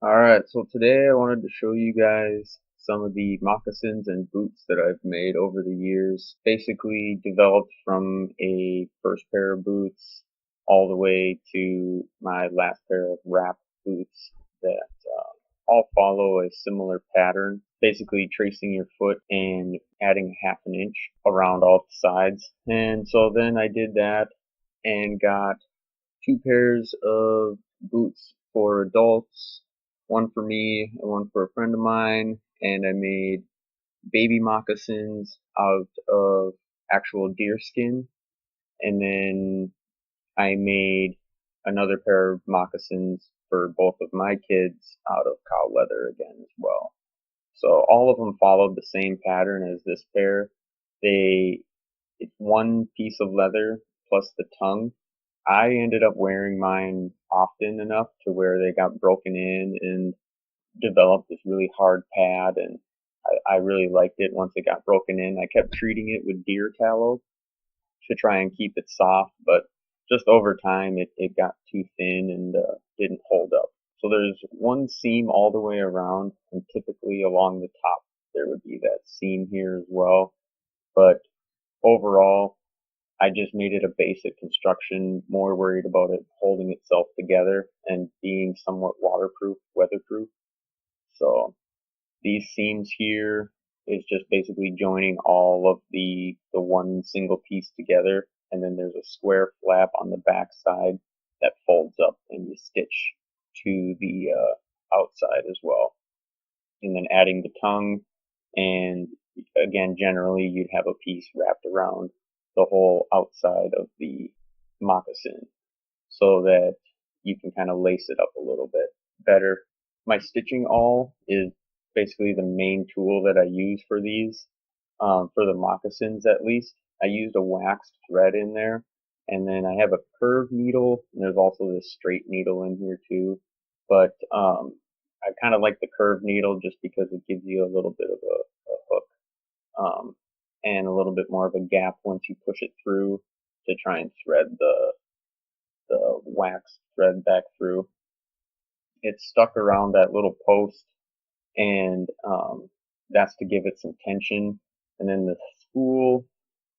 Alright, so today I wanted to show you guys some of the moccasins and boots that I've made over the years. Basically developed from a first pair of boots all the way to my last pair of wrap boots that all follow a similar pattern. Basically tracing your foot and adding half an inch around all the sides. And so then I did that and got two pairs of boots for adults, one for me and one for a friend of mine, and I made baby moccasins out of actual deer skin, and then I made another pair of moccasins for both of my kids out of cow leather again as well. So all of them followed the same pattern as this pair. It's one piece of leather plus the tongue. I ended up wearing mine often enough to where they got broken in and developed this really hard pad, and I really liked it once it got broken in. I kept treating it with deer tallow to try and keep it soft, but just over time it got too thin and didn't hold up. So there's one seam all the way around, and typically along the top there would be that seam here as well. But overall, I just made it a basic construction, more worried about it holding itself together and being somewhat waterproof, weatherproof. So these seams here is just basically joining all of the one single piece together, and then there's a square flap on the back side that folds up and you stitch to the outside as well. And then adding the tongue, and again, generally you'd have a piece wrapped around the whole outside of the moccasin so that you can kind of lace it up a little bit better. My stitching awl is basically the main tool that I use for these, for the moccasins at least. I used a waxed thread in there, and then I have a curved needle, and there's also this straight needle in here too. But I kind of like the curved needle just because it gives you a little bit of a hook, and a little bit more of a gap once you push it through to try and thread the wax thread back through. It's stuck around that little post, and that's to give it some tension. And then the spool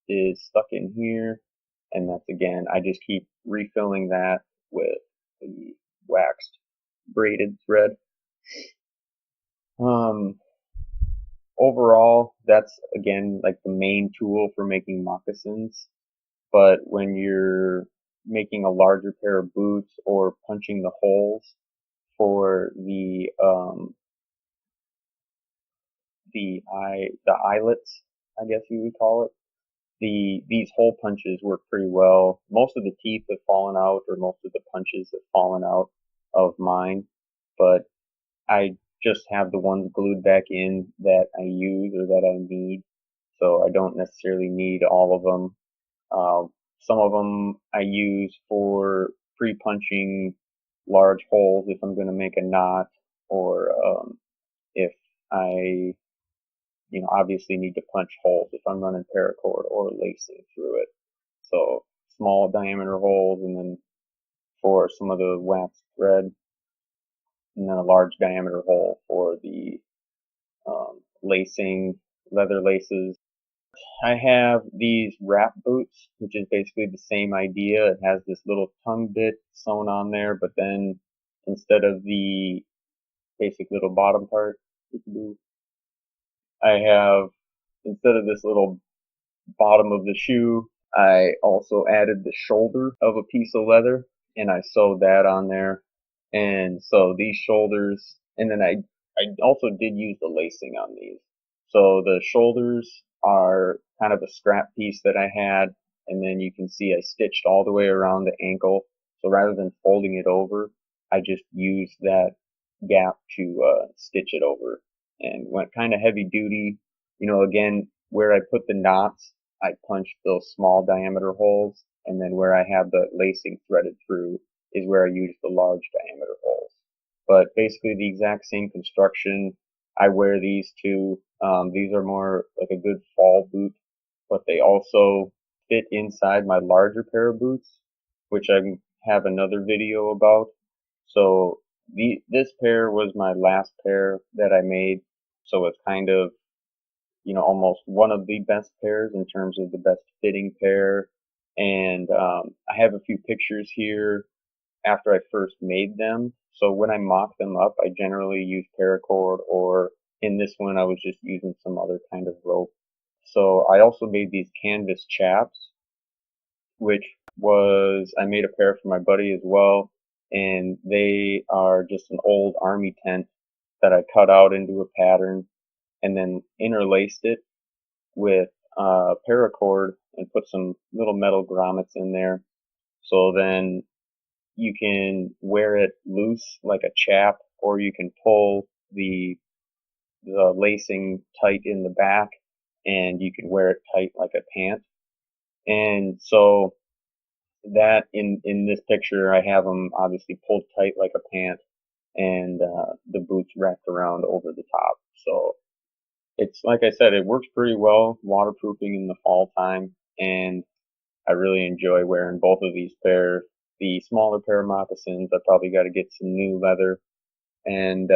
is stuck in here, and that's again, I just keep refilling that with the waxed braided thread. Um, Overall, that's again like the main tool for making moccasins. But when you're making a larger pair of boots or punching the holes for the eyelets, I guess you would call it. These hole punches work pretty well. Most of the teeth have fallen out, or most of the punches have fallen out of mine, but I just have the ones glued back in that I use or that I need, so I don't necessarily need all of them. Some of them I use for pre-punching large holes if I'm going to make a knot, or if I, obviously need to punch holes if I'm running paracord or lacing through it. So small diameter holes, and then for some of the wax thread, and then a large diameter hole for the lacing, leather laces. I have these wrap boots, which is basically the same idea. It has this little tongue bit sewn on there, but then instead of the basic little bottom part, I have, instead of this little bottom of the shoe, I also added the shoulder of a piece of leather, and I sewed that on there. And so these shoulders, and then I also did use the lacing on these. So the shoulders are kind of a scrap piece that I had, and then you can see I stitched all the way around the ankle. So rather than folding it over, I just used that gap to stitch it over, and went kind of heavy duty. Again, where I put the knots, I punched those small diameter holes, and then where I have the lacing threaded through is where I use the large diameter holes. But basically the exact same construction. I wear these too. These are more like a good fall boot, but they also fit inside my larger pair of boots, which I have another video about. So This pair was my last pair that I made, so it's kind of, almost one of the best pairs in terms of the best fitting pair. And I have a few pictures here after I first made them. So when I mock them up, I generally use paracord, or in this one, I was just using some other kind of rope. So I also made these canvas chaps, which I made a pair for my buddy as well. And they are just an old army tent that I cut out into a pattern and then interlaced it with paracord and put some little metal grommets in there. So then you can wear it loose like a chap, or you can pull the lacing tight in the back, and you can wear it tight like a pant. And so that in this picture, I have them obviously pulled tight like a pant, and the boots wrapped around over the top. So it's like I said, it works pretty well waterproofing in the fall time, and I really enjoy wearing both of these pairs. The smaller pair of moccasins, I probably got to get some new leather and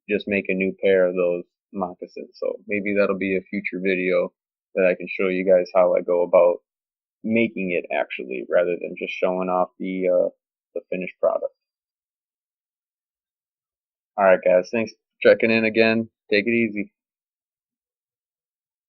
just make a new pair of those moccasins. So maybe that'll be a future video that I can show you guys how I go about making it actually, rather than just showing off the finished product. All right, guys, thanks for checking in again. Take it easy.